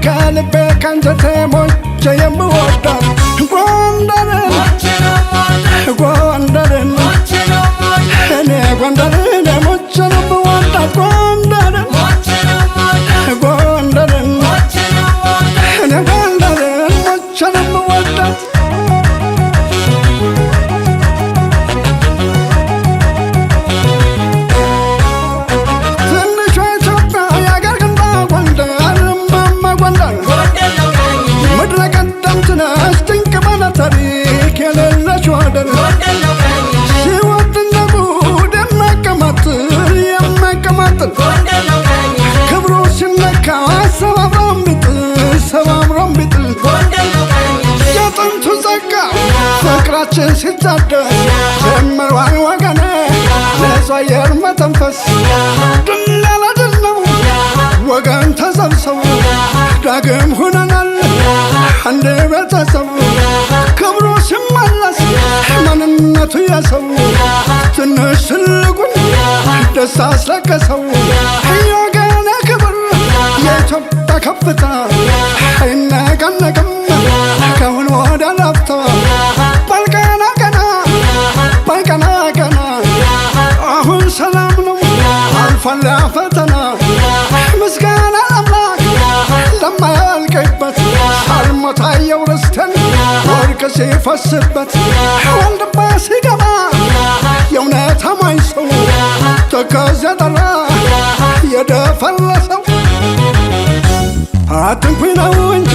ከልቤ ካንጀቴ ሞቼ የምወዳት ጎንደርን ጎንደርን እኔ ጎንደርን ሞቼ ነው የምወዳት ጎንደርን ጎንደርን እኔ ጎንደርን ሞቼ ነው የምወዳት ታሪክ የሌለች ወደር ሲወድና ጉድ የማይቀማጥል ክብሩ ሲነካ ሰባብሮም ቢጥል የጥንቱ ጸጋ ፍቅራችን ሲታደስ ጀምሯል ወገኔ ንጹህ አየር መተንፈስ ድል ያለ ድል ነው ወገን ተሰብሰቡ ዳግም ሁነናል አንድ ቤተሰብ ክብሩ ሲመለስ ማንነቱ የሰው ትንሽ ትልቁን ደስታ አስለቀሰው የወገኔ ክብር የኢትዮጵያ ከፍታ አይነቀነቅም ከአሁን ወደ ላፍታ በልቀና ቀና በልቀና ቀና አሁን ሰላም ነው አልፏል ፈተና ምስጋና ለአምላክ ለማያልቅበት አልሞታየው ርስትን ወርቅ ሲፈስበት ወልድባ ሲገባ የእውነት አማኝ ሰው ተከዜ ጠራ የደፈረሰው አትንኩኝ ነው እንጂ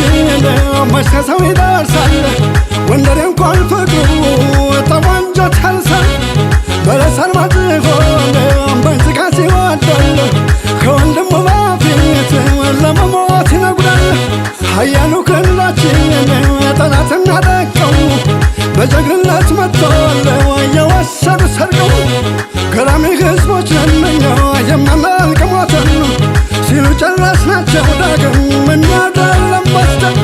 መቼ ሰው ይደርሳል ጎንደሬ እንኳን ፍቅሩ ተወንጀት ያልሳል በለሰር ባትሆን በጭቃ ሲወዳል ከወንድሙ በፊት ለመሞት ይነጉዳል ኃያሉ ክልላችን ጠላትን ያጠቀው በጀግንነት መጥተዋል የወሰዱ ሰርገው ገራሚ ሕዝቦች ነን የማናልቅ ሞተን ሲሉ ጨረስናቸው ዳግም እናደለም በስተን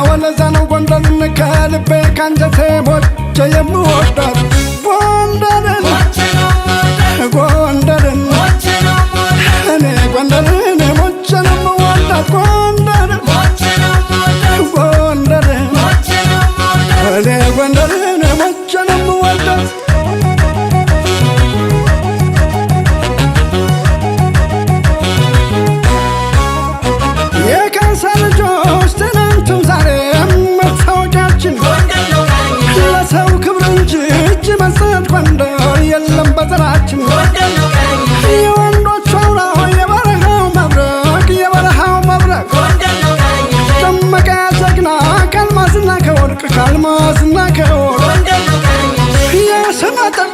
ወለዛ ነው ጎንደርን ከልቤ ካንጀቴ ሞቼ የምወዳት ጎንደርን ጎንደርን እኔ ጎንደርን ሞቼ ነው የምወዳት ጎንደርን ጎንደርን እኔ ጎንደርን ሞቼ ነው የምወዳት የካሳ ልጆች ትናንትም ዛሬም መታወቂያችን ለሰው ክብር እንጂ እጅ መስጠት ጎንደር የለም በዘራችን የወንዶች አውራ የበረሃው መብረቅ ደመቀ ጀግና ከአልማዝና ከወርቅ ከአልማዝና ከወርቅ የስመጥር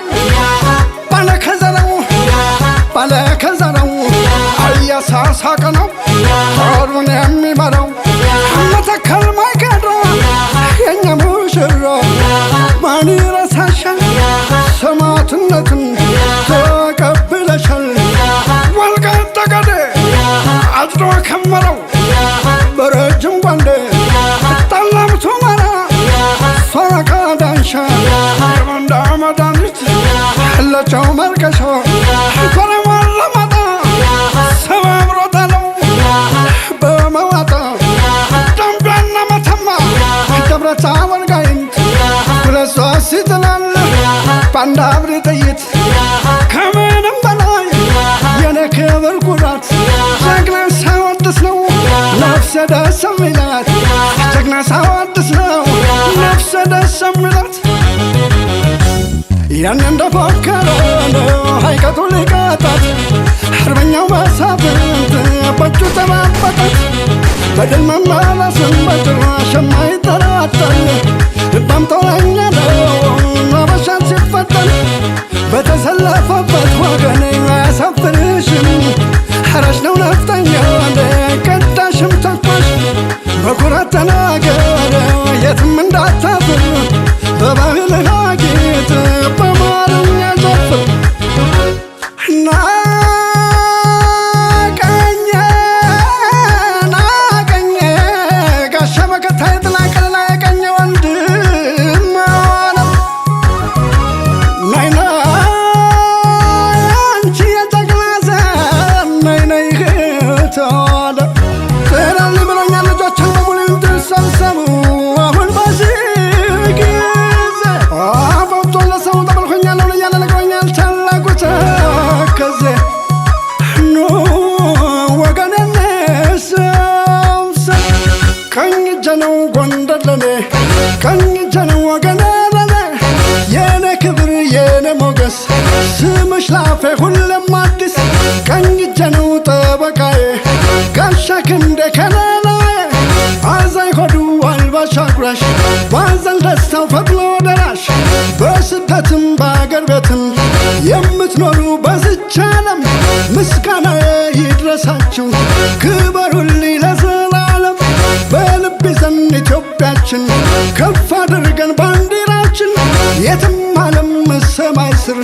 ባለከዘራው እያሳሳቀ ነው ጦሩን የሚመራው መተከል ማይቀድራ የእኛ ሙሽራ ማን ይረሳሻል ሰማዕትነትን ተቀብለሻል ወልቃይት ጠገዴ አጭዶ ከመረው በረጅም ጓንዴ ጠለምቱ መራ ሶረቃ ዳንሻ የወንዳ መድኃኒት ለቸው መልቀሻ ኮረማን ለማጣ ሰባብሮ ጣለው በመዋጣ ደምቢያና መተማ ደብረታቦር ጋይንት ሁለት ሶስት ይጥላል በአንድ አብሪ ጥይት ከምንም በላይ የኔ ክብር ኩራት ጀግና ሳወድስ ነው ነፍሰ ደስ የሚላት ጀግና ሳወድስ ነው ነፍሰ ደስ የሚላት ያን እንደፎከረ ሀይቀቱ ሊቀጣት አርበኛው መሳፍንት በእጁ ተባበጣት በድል መመለስን በጭራሽ የማይጠራጠር ልባም ጦረኛ ነው አበሻን ሲፈጠን በተሰለፈበት ወገን አያሳፍርሽም ሐራሽ ነው ነፍጠኛ ቀዳሽም ተኳሽ በኩራት ተናገር የትም እንዳታፍር በባህልህ አጊጥ በአማርኛ ዘፍር ናቀኘ ጋሻ መከታ የጥላ ቀለላ የቀኘ ወንድም አለም ናይና አንቺ የጀግና ዘር ናይና ይህተዋለ ትላል ብሎኛል ልጆችን በሙሉ እንድሰብሰቡ አሁን በዚህ ጊዜ አፈብቶ ለሰው ተበልኮኛለሁ እያለ ነግሮኛል ታላቁ ተከዜ ኑ ወገን እንሰብሰብ ቀኝ እጄ ነው ጎንደር ለኔ ቀኝ እጄ ነው ወገን ለኔ የኔ ክብር የኔ ሞገስ ስምሽ ላፌ ሁሌም አዲስ ቀኝ እጄ ነው ጠበቃዬ ጋሻ ክንዴ ከለላዬ አዛኝ ሆዱ አልባሽ አጉራሽ ባዘን ደስታው ፈጥኖ ደራሽ በስደትም በአገር ቤትም የምትኖሩ በዝች ዓለም ምስጋናዬ ይድረሳችሁ ክበሩልኝ ለዘላለም በልብ ይዘን ኢትዮጵያችን ከፍ አድርገን ባንዲራችን የትም ዓለም ሰማይ ስር